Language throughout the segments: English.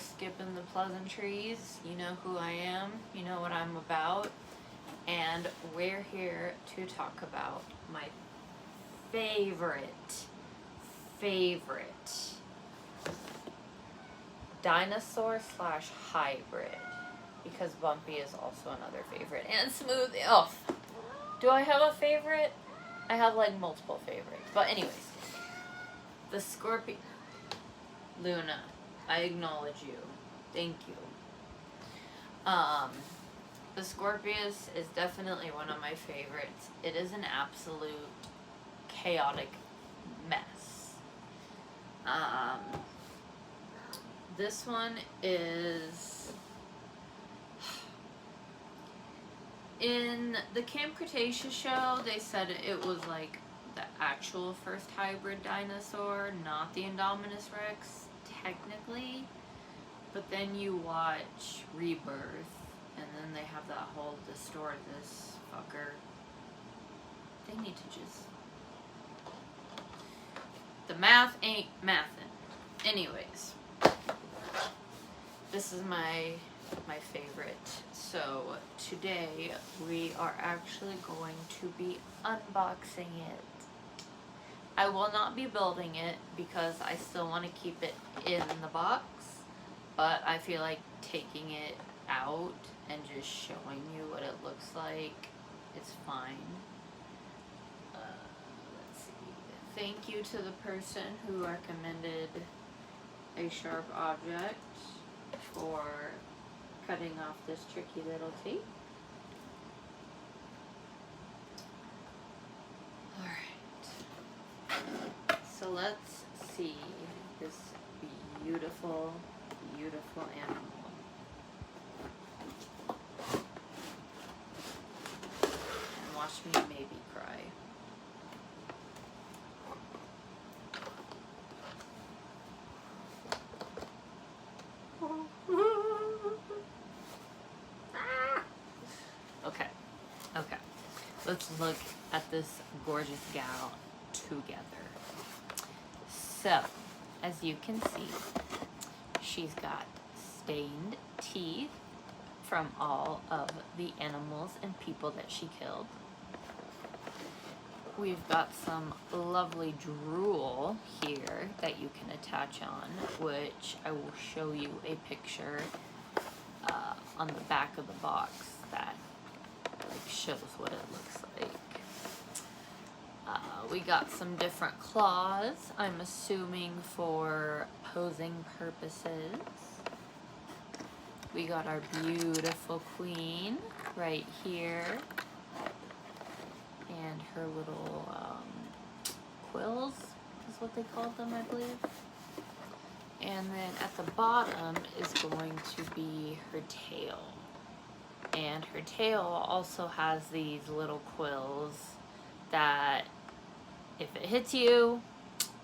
skipping the pleasantries. You know who I am, you know what I'm about, and we're here to talk about my favorite dinosaur slash hybrid, because Bumpy is also another favorite, and Smooth. Oh, do I have a favorite? I have like multiple favorites, but anyways, the Scorpio. Luna, I acknowledge you. Thank you. The Scorpios is definitely one of my favorites. It is an absolute chaotic mess. This one is in the Camp Cretaceous show. They said it was like the actual first hybrid dinosaur, not the Indominus Rex, technically. But then you watch Rebirth, and then they have that whole distort this fucker. They need to just... The math ain't mathin'. Anyways, this is my favorite. So today we are actually going to be unboxing it. I will not be building it because I still want to keep it in the box, but I feel like taking it out and just showing you what it looks like is fine. Let's see. Thank you to the person who recommended a sharp object for cutting off this tricky little tape. Alright. So let's see this beautiful, beautiful animal. And watch me maybe cry. Okay, let's look at this gorgeous gal together. So, as you can see, she's got stained teeth from all of the animals and people that she killed. We've got some lovely drool here that you can attach on, which I will show you a picture on the back of the box that like shows what it looks like. We got some different claws, I'm assuming for posing purposes. We got our beautiful queen right here, and her little quills is what they called them, I believe. And then at the bottom is going to be her tail. And her tail also has these little quills that if it hits you,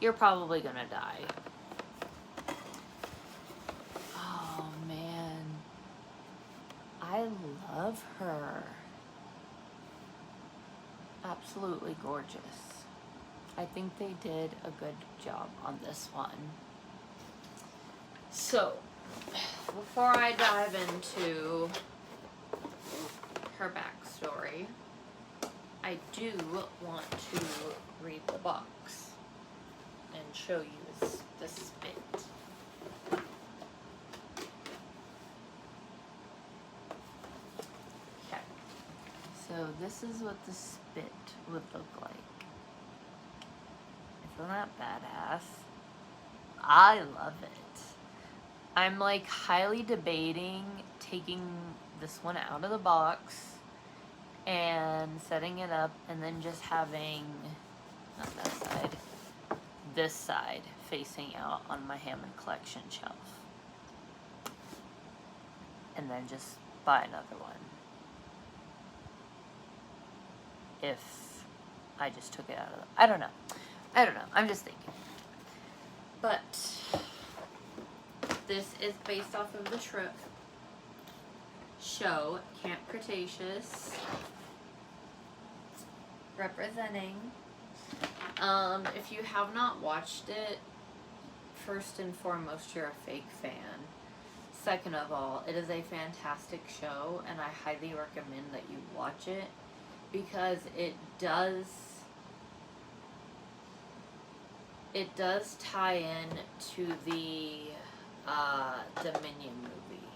you're probably gonna die. Oh man, I love her. Absolutely gorgeous. I think they did a good job on this one. So, before I dive into her backstory, I do want to read the box and show you the spit. Okay, so this is what the spit would look like. Isn't that badass? I love it. I'm like highly debating taking this one out of the box and setting it up and then just having, not that side, this side facing out on my Hammond collection shelf. And then just buy another one. If I just took it out of the, I don't know, I'm just thinking. But this is based off of the show Camp Cretaceous, representing. If you have not watched it, first and foremost, you're a fake fan. Second of all, it is a fantastic show, and I highly recommend that you watch it because it does tie in to the Dominion movie.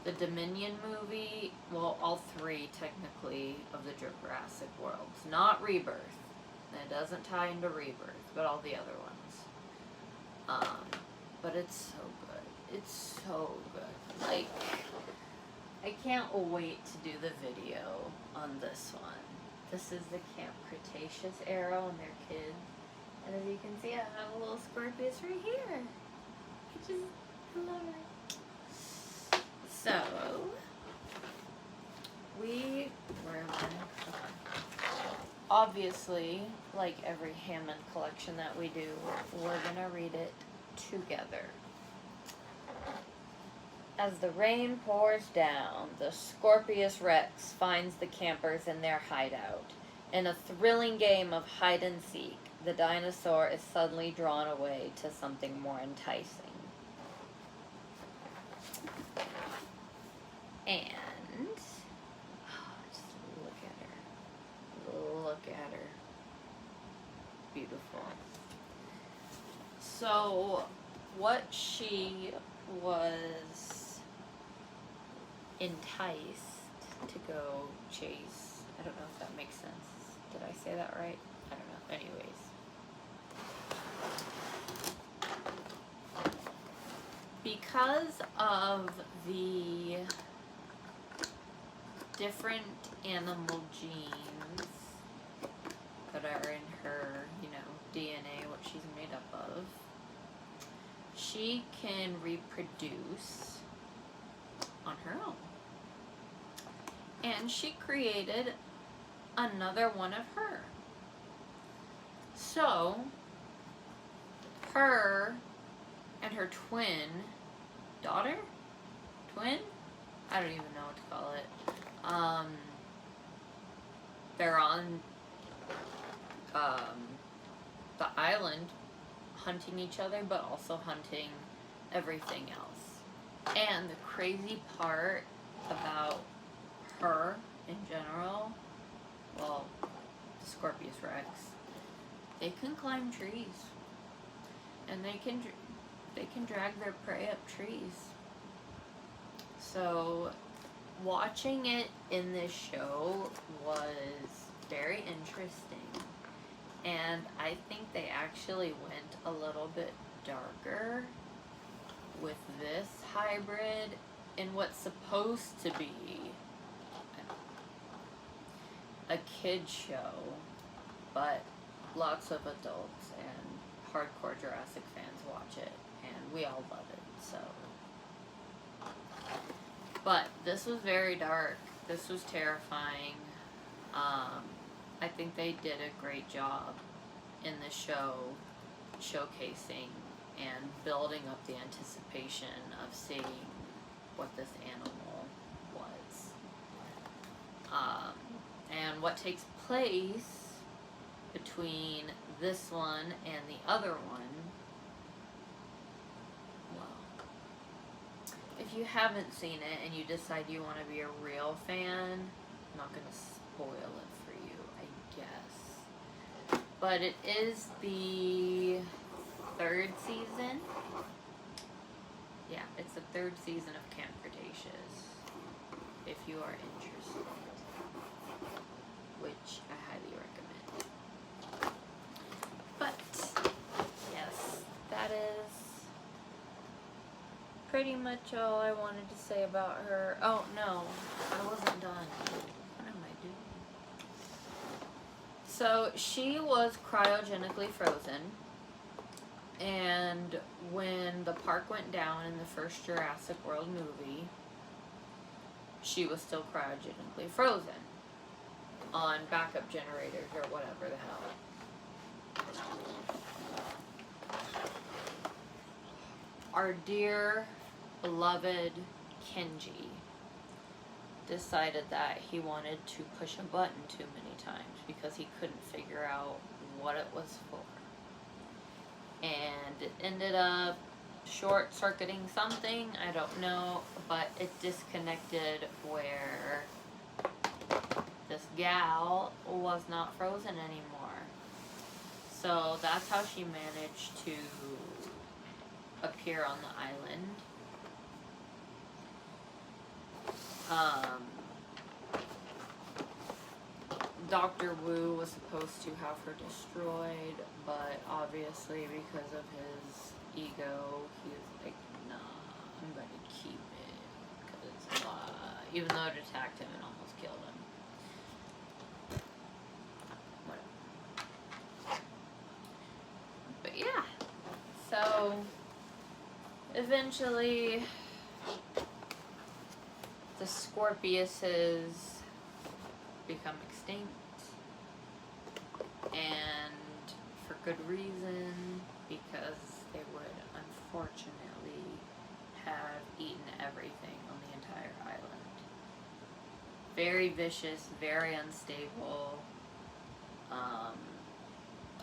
The Dominion movie, well, all three technically of the Jurassic worlds, not Rebirth. It doesn't tie into Rebirth, but all the other ones. But it's so good. It's so good. Like, I can't wait to do the video on this one. This is the Camp Cretaceous era and their kids. And as you can see, I have a little Scorpios right here. I just love it. So, where am I? Okay. Obviously, like every Hammond collection that we do, we're gonna read it together. As the rain pours down, the Scorpios Rex finds the campers in their hideout. In a thrilling game of hide and seek, the dinosaur is suddenly drawn away to something more enticing. And, just look at her. Look at her. Beautiful. So, what she was enticed to go chase, I don't know if that makes sense. Did I say that right? I don't know. Anyways. Because of the different animal genes that are in her, DNA, what she's made up of, she can reproduce on her own. And she created another one of her. So, her and her twin daughter? Twin? I don't even know what to call it. They're on the island hunting each other, but also hunting everything else. And the crazy part about her in general, well, the Scorpios Rex, they can climb trees. And they can drag their prey up trees. So, watching it in this show was very interesting. And I think they actually went a little bit darker with this hybrid in what's supposed to be a kid's show, but lots of adults and hardcore Jurassic fans watch it, and we all love it, so. But this was very dark. This was terrifying. I think they did a great job in the show, showcasing and building up the anticipation of seeing what this animal was. And what takes place between this one and the other one, well, if you haven't seen it and you decide you want to be a real fan, I'm not going to spoil it for you, I guess. But it is the 3rd season. Yeah, it's the 3rd season of Camp Cretaceous, if you are interested, which I highly recommend. But, yes, that is pretty much all I wanted to say about her. Oh, no, I wasn't done. What am I doing? So, she was cryogenically frozen. And when the park went down in the first Jurassic World movie, she was still cryogenically frozen on backup generators or whatever the hell. Our dear, beloved Kenji decided that he wanted to push a button too many times because he couldn't figure out what it was for. And it ended up short-circuiting something, I don't know, but it disconnected where this gal was not frozen anymore. So that's how she managed to appear on the island. Dr. Wu was supposed to have her destroyed, but obviously because of his ego, he was like, nah, I'm going to keep it. Because, even though it attacked him and almost killed him. Whatever. But yeah, so eventually the Scorpiuses become extinct, and for good reason, because they would unfortunately have eaten everything on the entire island. Very vicious, very unstable.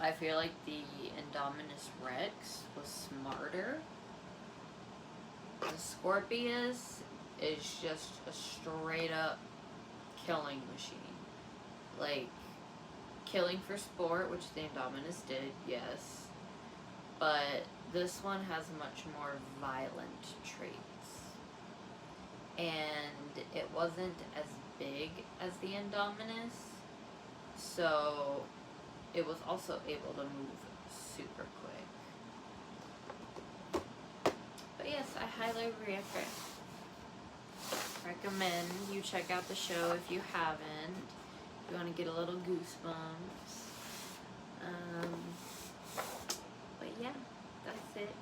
I feel like the Indominus Rex was smarter. The Scorpius is just a straight up killing machine. Like, killing for sport, which the Indominus did, yes. But this one has much more violent traits. And it wasn't as big as the Indominus, so it was also able to move super quick. But yes, I highly recommend you check out the show if you haven't. If you want to get a little goosebumps. But yeah, that's it.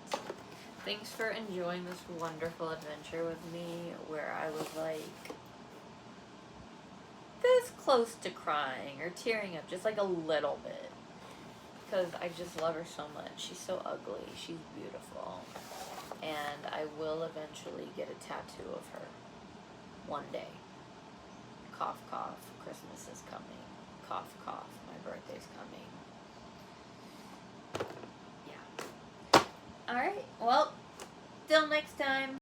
Thanks for enjoying this wonderful adventure with me, where I was like this close to crying or tearing up, just like a little bit, because I just love her so much. She's so ugly. She's beautiful. And I will eventually get a tattoo of her one day. Cough, cough, Christmas is coming. Cough, cough, my birthday's coming. Yeah. Alright, well, till next time.